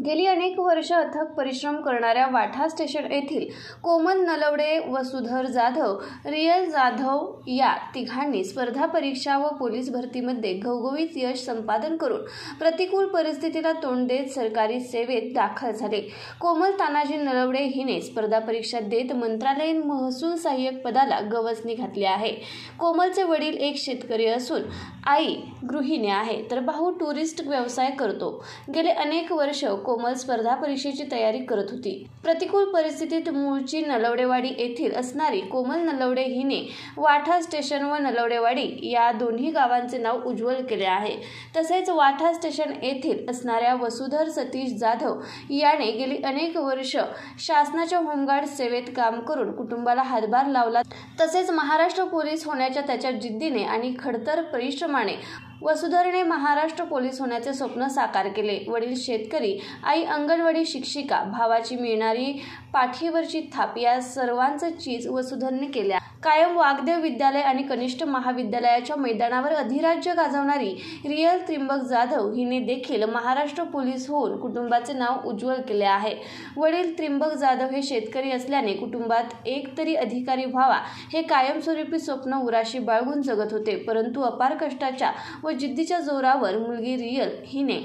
गेली अनेक वर्ष अथक परिश्रम करणाऱ्या वाठा स्टेशन येथील कोमल नलवडे, वसुधर जाधव, रियल जाधव या तिघांनी स्पर्धा परीक्षा व पोलीस भरतीमध्ये घवघवीत यश संपादन करून प्रतिकूल परिस्थितीला तोंड देत सरकारी सेवेत दाखल झाले। कोमल तानाजी नलवडे हिने स्पर्धा परीक्षा देत मंत्रालयीन महसूल सहाय्यक पदाला गवसणी घातली आहे। कोमलचे वडील एक शेतकरी असून आई गृहिणी आहे, तर भाऊ टुरिस्ट व्यवसाय करतो। गेले अनेक वर्ष कोमल स्पर्धा परीक्षेची तयारी करत होती। प्रतिकूल परिस्थितीत मूळची नलवडेवाडी येथील असणारी कोमल नलवडे हिने वाठा स्टेशन व नलवडेवाडी या दोन्ही गावांचे नाव उज्ज्वल केले आहे। तसेच वाठा स्टेशन येथील असणाऱ्या वसुधर सतीश जाधव याने गेली अनेक वर्ष शासनाच्या होमगार्ड सेवेत काम करून कुटुंबाला हातभार लावला। तसेच महाराष्ट्र पोलीस होण्याच्या त्याच्या जिद्दीने आणि खडतर परिश्रमाने वसुधरने महाराष्ट्र पोलीस होण्याचे स्वप्न साकार केले। वडील शेतकरी, आई अंगणवाडी शिक्षिका, भावाची मिळणारी पाठीवरची थाप या सर्वांचं चीज वसुधरने केल्या। कायम वाग्देव विद्यालय आणि कनिष्ठ महाविद्यालयाच्या मैदानावर अधिराज्य गाजवणारी रियल त्रिंबक जाधव हिने देखील महाराष्ट्र पोलीस होऊन कुटुंबाचे नाव उज्ज्वल केले आहे। वडील त्रिंबक जाधव हे शेतकरी असल्याने कुटुंबात एक तरी अधिकारी व्हावा हे कायमस्वरूपी स्वप्न उराशी बाळगून जगत होते। परंतु अपार कष्टाच्या व जिद्दीच्या जोरावर मुलगी रियल हिने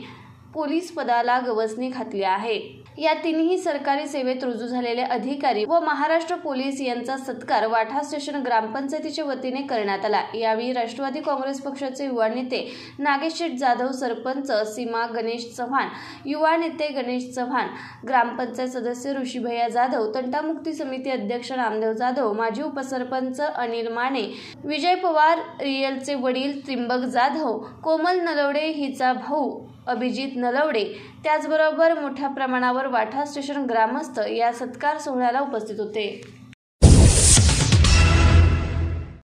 पोलीस पदाला गवसणी घातली आहे। या तिन्ही सरकारी सेवेत रुजू झालेले अधिकारी व महाराष्ट्र पोलीस यांचा सत्कार वाठा स्टेशन ग्रामपंचायतीच्या वतीने करण्यात आला। यावेळी राष्ट्रवादी काँग्रेस पक्षाचे युवा नेते नागेश शेठ जाधव, सरपंच सीमा गणेश चव्हाण, युवा नेते गणेश चव्हाण, ग्रामपंचायत सदस्य ऋषीभैया जाधव, तंटामुक्ती समिती अध्यक्ष नामदेव जाधव, माजी उपसरपंच अनिल माने, विजय पवार, रियलचे वडील त्रिंबक जाधव, कोमल नलवडे हिचा भाऊ अभिजित नलवडे, त्याचबरोबर मोठ्या प्रमाणावर वाठा स्टेशन ग्रामस्थ या सत्कार सोहळ्याला उपस्थित होते।